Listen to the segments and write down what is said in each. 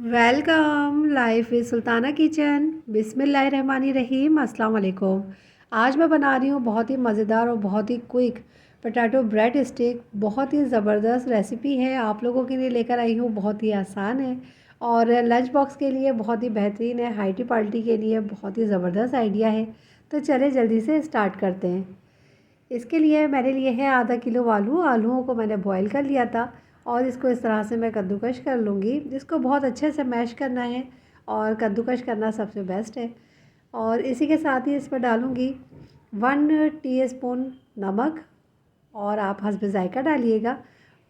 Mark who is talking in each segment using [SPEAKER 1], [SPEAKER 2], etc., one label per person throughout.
[SPEAKER 1] Welcome life is Sultana kitchen. बिस्मिल्लाहिर्रहमानिर्रहीम। अस्सलाम वालेकुम। आज मैं बना रही हूँ बहुत ही मज़ेदार और बहुत ही क्विक पोटैटो ब्रेड स्टिक। बहुत ही ज़बरदस्त रेसिपी है, आप लोगों के लिए लेकर आई हूँ। बहुत ही आसान है और लंच बॉक्स के लिए बहुत ही बेहतरीन है। हाइटी पार्टी के लिए बहुत ही ज़बरदस्त आइडिया है। तो चले जल्दी से स्टार्ट करते हैं। इसके लिए मैंने लिए हैं आधा किलो आलूओं को मैंने बॉईल कर लिया था और इसको इस तरह से मैं कद्दूकश कर लूँगी। इसको बहुत अच्छे से मैश करना है और कद्दूकश करना सबसे बेस्ट है। और इसी के साथ ही इसमें डालूँगी 1 टीस्पून नमक और आप हस्ब ज़ायका डालिएगा।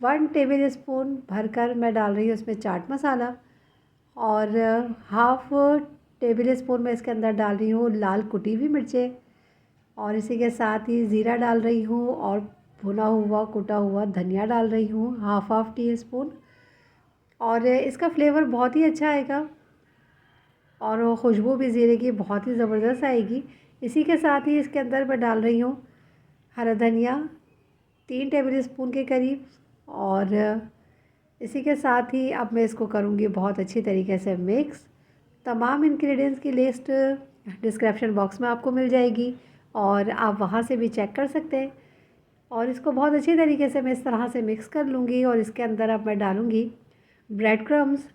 [SPEAKER 1] 1 टेबल स्पून भरकर मैं डाल रही हूँ इसमें चाट मसाला और हाफ़ टेबल स्पून मैं इसके अंदर डाल रही हूँ लाल कुटी हुई मिर्चें और इसी के साथ ही ज़ीरा डाल रही हूँ और भुना हुआ कुटा हुआ धनिया डाल रही हूँ हाफ़ टी स्पून। और इसका फ्लेवर बहुत ही अच्छा आएगा और खुशबू भी ज़ीरे की बहुत ही ज़बरदस्त आएगी। इसी के साथ ही इसके अंदर मैं डाल रही हूँ हरा धनिया 3 टेबल स्पून के करीब। और इसी के साथ ही अब मैं इसको करूँगी बहुत अच्छी तरीके से मिक्स। तमाम इंग्रेडिएंट्स की लिस्ट डिस्क्रिप्शन बॉक्स में आपको मिल जाएगी और आप वहाँ से भी चेक कर सकते हैं। और इसको बहुत अच्छी तरीके से मैं इस तरह से मिक्स कर लूँगी और इसके अंदर अब मैं डालूँगी ब्रेड क्रम्स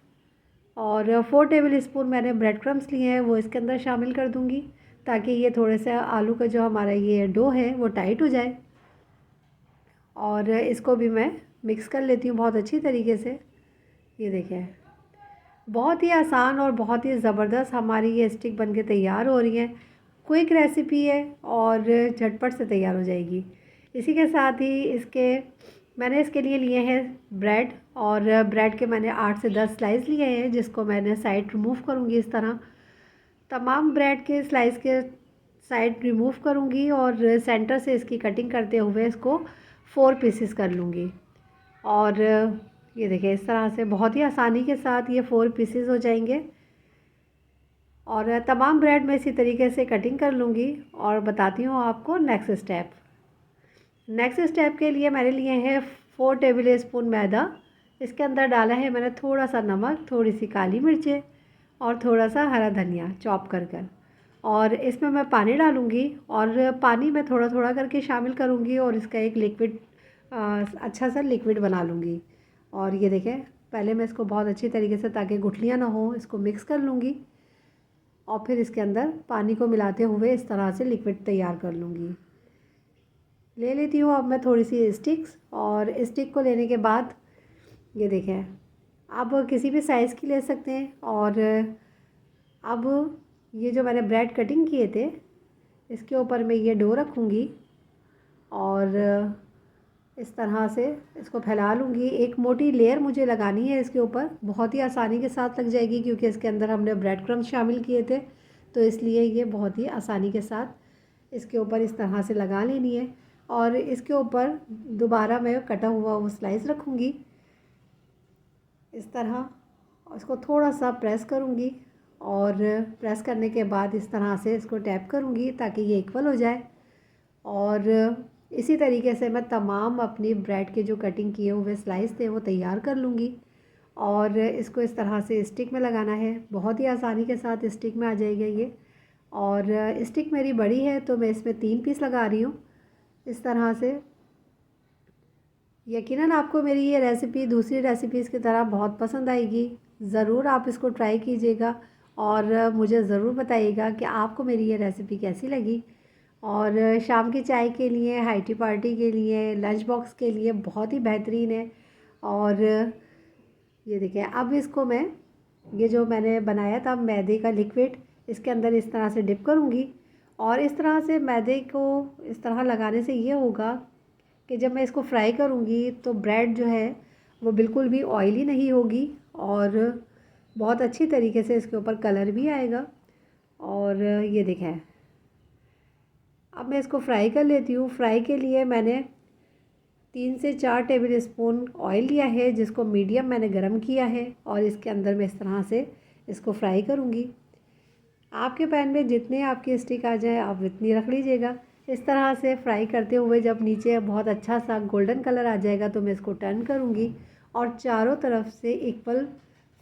[SPEAKER 1] और 4 टेबल स्पून मैंने ब्रेड क्रम्स लिए हैं वो इसके अंदर शामिल कर दूँगी ताकि ये थोड़े से आलू का जो हमारा ये डो है वो टाइट हो जाए। और इसको भी मैं मिक्स कर लेती हूँ बहुत अच्छी तरीके से। ये देखें, बहुत ही आसान और बहुत ही ज़बरदस्त हमारी ये स्टिक बनके तैयार हो रही है। क्विक रेसिपी है और झटपट से तैयार हो जाएगी। इसी के साथ ही मैंने इसके लिए हैं ब्रेड और ब्रेड के मैंने 8 से 10 स्लाइस लिए हैं जिसको मैंने साइड रिमूव करूँगी। इस तरह तमाम ब्रेड के स्लाइस के साइड रिमूव करूँगी और सेंटर से इसकी कटिंग करते हुए इसको 4 पीसेस कर लूँगी। और ये देखिए इस तरह से बहुत ही आसानी के साथ ये 4 पीसेस हो जाएंगे। और तमाम ब्रेड में इसी तरीके से कटिंग कर लूँगी और बताती हूँ आपको नेक्स्ट स्टेप। नेक्स्ट स्टेप के लिए मैंने लिए हैं 4 टेबल स्पून मैदा। इसके अंदर डाला है मैंने थोड़ा सा नमक, थोड़ी सी काली मिर्चें और थोड़ा सा हरा धनिया चॉप कर और इसमें मैं पानी डालूँगी और पानी में थोड़ा थोड़ा करके शामिल करूँगी और इसका एक लिक्विड अच्छा सा लिक्विड बना लूँगी। और ये देखें, पहले मैं इसको बहुत अच्छी तरीके से ताकि गुठलियाँ ना हो इसको मिक्स कर लूँगी और फिर इसके अंदर पानी को मिलाते हुए इस तरह से लिक्विड तैयार कर लूँगी। ले लेती हूँ अब मैं थोड़ी सी स्टिक्स और स्टिक को लेने के बाद ये देखें, आप किसी भी साइज़ की ले सकते हैं। और अब ये जो मैंने ब्रेड कटिंग किए थे इसके ऊपर मैं ये डो रखूँगी और इस तरह से इसको फैला लूँगी। एक मोटी लेयर मुझे लगानी है इसके ऊपर, बहुत ही आसानी के साथ लग जाएगी क्योंकि इसके अंदर हमने ब्रेड क्रम्स शामिल किए थे तो इसलिए ये बहुत ही आसानी के साथ इसके ऊपर इस तरह से लगा लेनी है। और इसके ऊपर दोबारा मैं कटा हुआ वो स्लाइस रखूँगी इस तरह। इसको थोड़ा सा प्रेस करूँगी और प्रेस करने के बाद इस तरह से इसको टैप करूँगी ताकि ये इक्वल हो जाए। और इसी तरीके से मैं तमाम अपनी ब्रेड के जो कटिंग किए हुए स्लाइस थे वो तैयार कर लूँगी और इसको इस तरह से स्टिक में लगाना है। बहुत ही आसानी के साथ स्टिक में आ जाएगा ये। और स्टिक मेरी बड़ी है तो मैं इसमें 3 पीस लगा रही हूँ इस तरह से। यकीनन आपको मेरी ये रेसिपी दूसरी रेसिपीज़ की तरह बहुत पसंद आएगी। ज़रूर आप इसको ट्राई कीजिएगा और मुझे ज़रूर बताइएगा कि आपको मेरी ये रेसिपी कैसी लगी। और शाम की चाय के लिए, हाइटी पार्टी के लिए, लंच बॉक्स के लिए बहुत ही बेहतरीन है। और ये देखिए, अब इसको मैं ये जो मैंने बनाया था मैदे का लिक्विड इसके अंदर इस तरह से डिप करूँगी और इस तरह से मैदे को इस तरह लगाने से ये होगा कि जब मैं इसको फ्राई करूँगी तो ब्रेड जो है वो बिल्कुल भी ऑयली नहीं होगी और बहुत अच्छी तरीके से इसके ऊपर कलर भी आएगा। और ये देखें, अब मैं इसको फ्राई कर लेती हूँ। फ्राई के लिए मैंने 3 से 4 टेबल स्पून ऑयल लिया है जिसको मीडियम मैंने गरम किया है और इसके अंदर मैं इस तरह से इसको फ्राई करूँगी। आपके पैन में जितने आपकी स्टिक आ जाए आप इतनी रख लीजिएगा। इस तरह से फ्राई करते हुए जब नीचे बहुत अच्छा सा गोल्डन कलर आ जाएगा तो मैं इसको टर्न करूँगी और चारों तरफ से इक्वल